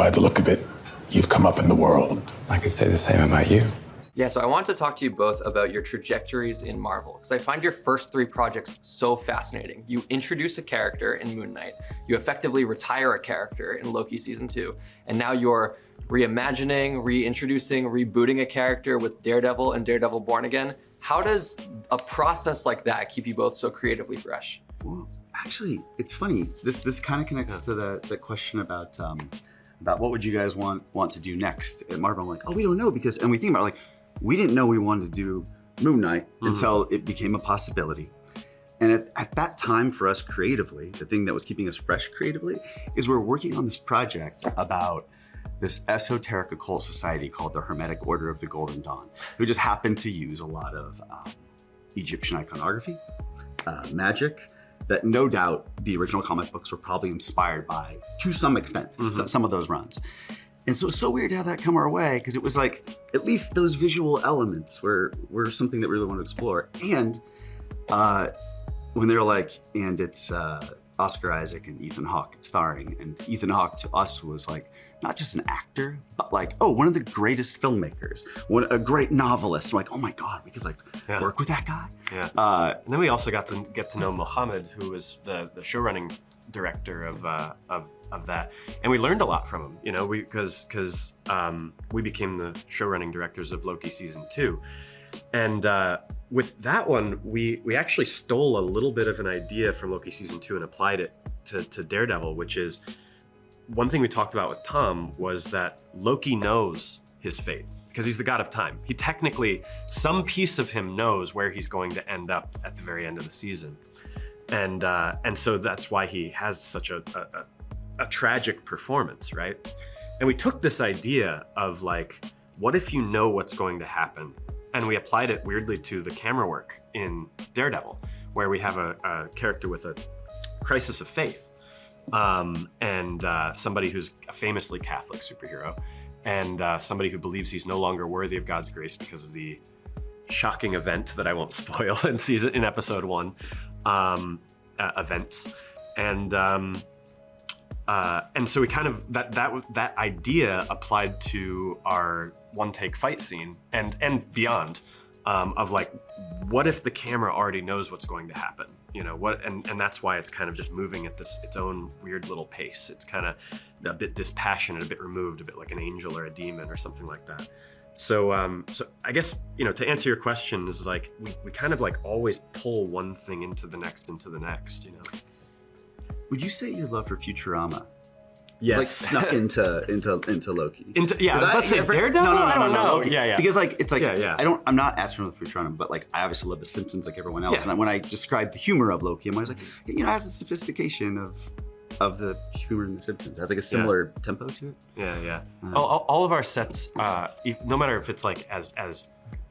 by the look of it, you've come up in the world. I could say the same about you. Yeah, so I want to talk to you both about your trajectories in Marvel, because I find your first 3 projects so fascinating. You introduce a character in Moon Knight, you effectively retire a character in Loki Season 2, and now you're reimagining, reintroducing, rebooting a character with Daredevil and Daredevil Born Again. How does a process like that keep you both so creatively fresh? Well, actually, it's funny. This kind of connects to the question about what would you guys want to do next at Marvel. I'm like, oh, we don't know, because, and we think about it, like, we didn't know we wanted to do Moon Knight until it became a possibility. And at that time for us creatively, the thing that was keeping us fresh creatively is we're working on this project about this esoteric occult society called the Hermetic Order of the Golden Dawn, who just happened to use a lot of Egyptian iconography, magic, that no doubt the original comic books were probably inspired by, to some extent, some of those runs. And so it's so weird to have that come our way, because it was like, at least those visual elements were something that we really wanted to explore. And when they were like, and it's Oscar Isaac and Ethan Hawke starring, and Ethan Hawke to us was like, not just an actor, but like, oh, one of the greatest filmmakers, a great novelist. I'm like, oh my God, we could like work with that guy. Yeah. And then we also got to get to know Moorhead, who was the showrunning director of that, and we learned a lot from him. You know, because we became the showrunning directors of Loki Season 2, and with that one, we actually stole a little bit of an idea from Loki Season 2 and applied it to Daredevil, which is one thing we talked about with Tom was that Loki knows his fate because he's the god of time. He technically, some piece of him knows where he's going to end up at the very end of the season. And so that's why he has such a tragic performance, right? And we took this idea of like, what if you know what's going to happen? And we applied it weirdly to the camera work in Daredevil, where we have a character with a crisis of faith, and somebody who's a famously Catholic superhero, and somebody who believes he's no longer worthy of God's grace because of the shocking event that I won't spoil in episode 1. Events, and so we kind of that idea applied to our one-take fight scene and beyond, of like, what if the camera already knows what's going to happen? You know what, and that's why it's kind of just moving at its own weird little pace. It's kind of a bit dispassionate, a bit removed, a bit like an angel or a demon or something like that. So I guess, you know, to answer your question is like, we kind of like always pull one thing into the next, you know. Would you say your love for Futurama like snuck into Loki? Yeah, I was about to say Daredevil? No, I don't know. Loki. Yeah. Because like, it's like, I'm not asking for the Futurama, but like, I obviously love The Simpsons like everyone else. And when I described the humor of Loki, I'm always like, you know, it has the sophistication of the humor in The Simpsons. It has like a similar tempo to it. Yeah. All of our sets, no matter if it's like as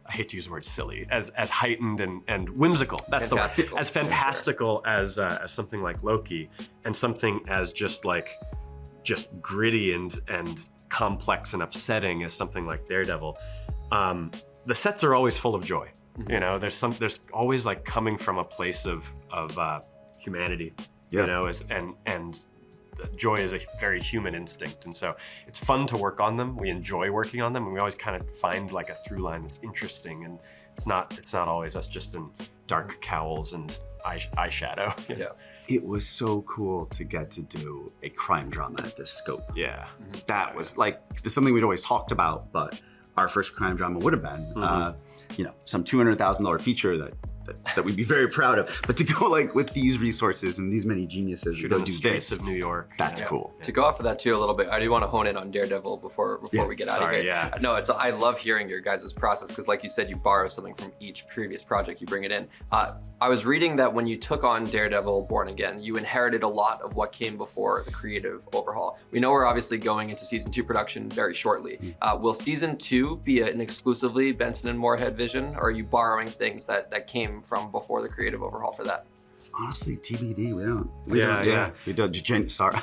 I hate to use the word silly, as heightened and whimsical. That's fantastical. The word. As fantastical as something like Loki, and something as just gritty and complex and upsetting as something like Daredevil. The sets are always full of joy. You know, there's always like coming from a place of humanity. You know, and joy is a very human instinct, and so it's fun to work on them. We enjoy working on them, and we always kind of find like a through line that's interesting, and it's not always us just in dark cowls and eyeshadow. Yeah. It was so cool to get to do a crime drama at this scope. Yeah. That was like, something we'd always talked about, but our first crime drama would have been, you know, some $200,000 feature that we'd be very proud of. But to go like with these resources and these many geniuses and go do do streets this of New York. That's cool. To go off of that too a little bit, I do want to hone in on Daredevil before we get out of here. Yeah. No, I love hearing your guys' process, because like you said, you borrow something from each previous project, you bring it in. I was reading that when you took on Daredevil Born Again, you inherited a lot of what came before the creative overhaul. We know we're obviously going into season 2 production very shortly. Will season 2 be an exclusively Benson and Moorhead vision, or are you borrowing things that came from before the creative overhaul for that? Honestly, TBD. We don't. We don't. Sorry.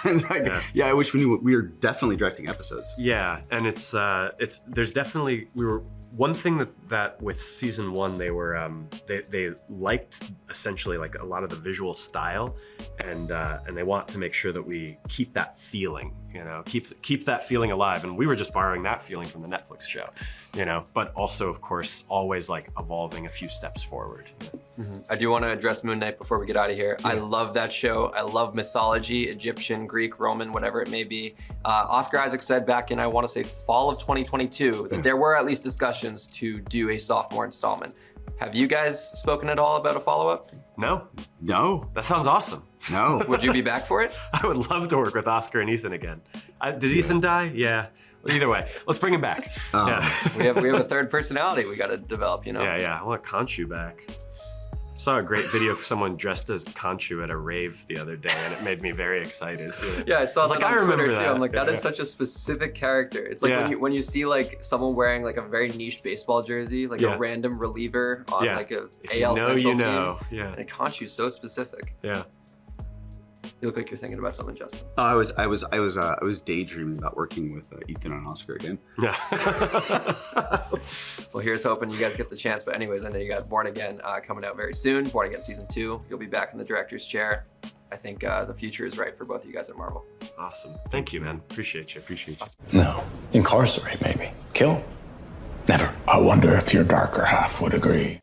I wish we knew. We were definitely directing episodes. Yeah, and there's definitely, one thing that with season 1 they were they liked essentially like a lot of the visual style, and they want to make sure that we keep that feeling, you know, keep that feeling alive. And we were just borrowing that feeling from the Netflix show, you know, but also, of course, always like evolving a few steps forward. I do want to address Moon Knight before we get out of here. I love that show. I love mythology, Egyptian, Greek, Roman, whatever it may be. Oscar Isaac said back in, I want to say fall of 2022, that there were at least discussions to do a sophomore installment. Have you guys spoken at all about a follow-up? No, No, that sounds awesome. no. Would you be back for it? I would love to work with Oscar and Ethan again. Did Ethan die? Yeah. Well, either way, let's bring him back. Yeah. We have a third personality we got to develop, you know? Yeah. I want Khonshu back. Saw a great video of someone dressed as Khonshu at a rave the other day, and it made me very excited. Yeah, I saw that I on Twitter remember too. that. I'm like, that is Yeah. such a specific character. It's like when you see like someone wearing like a very niche baseball jersey, like a random reliever on like a If AL you know, Central you know. team. Yeah. And Khonshu's so specific. Yeah. You look like you're thinking about something, Justin. Oh, I was daydreaming about working with Ethan and Oscar again. Yeah. Well, here's hoping you guys get the chance. But anyways, I know you got Born Again coming out very soon. Born Again Season 2. You'll be back in the director's chair. I think the future is right for both of you guys at Marvel. Awesome. Thank you, man. Appreciate you. No. Incarcerate, maybe. Kill? Never. I wonder if your darker half would agree.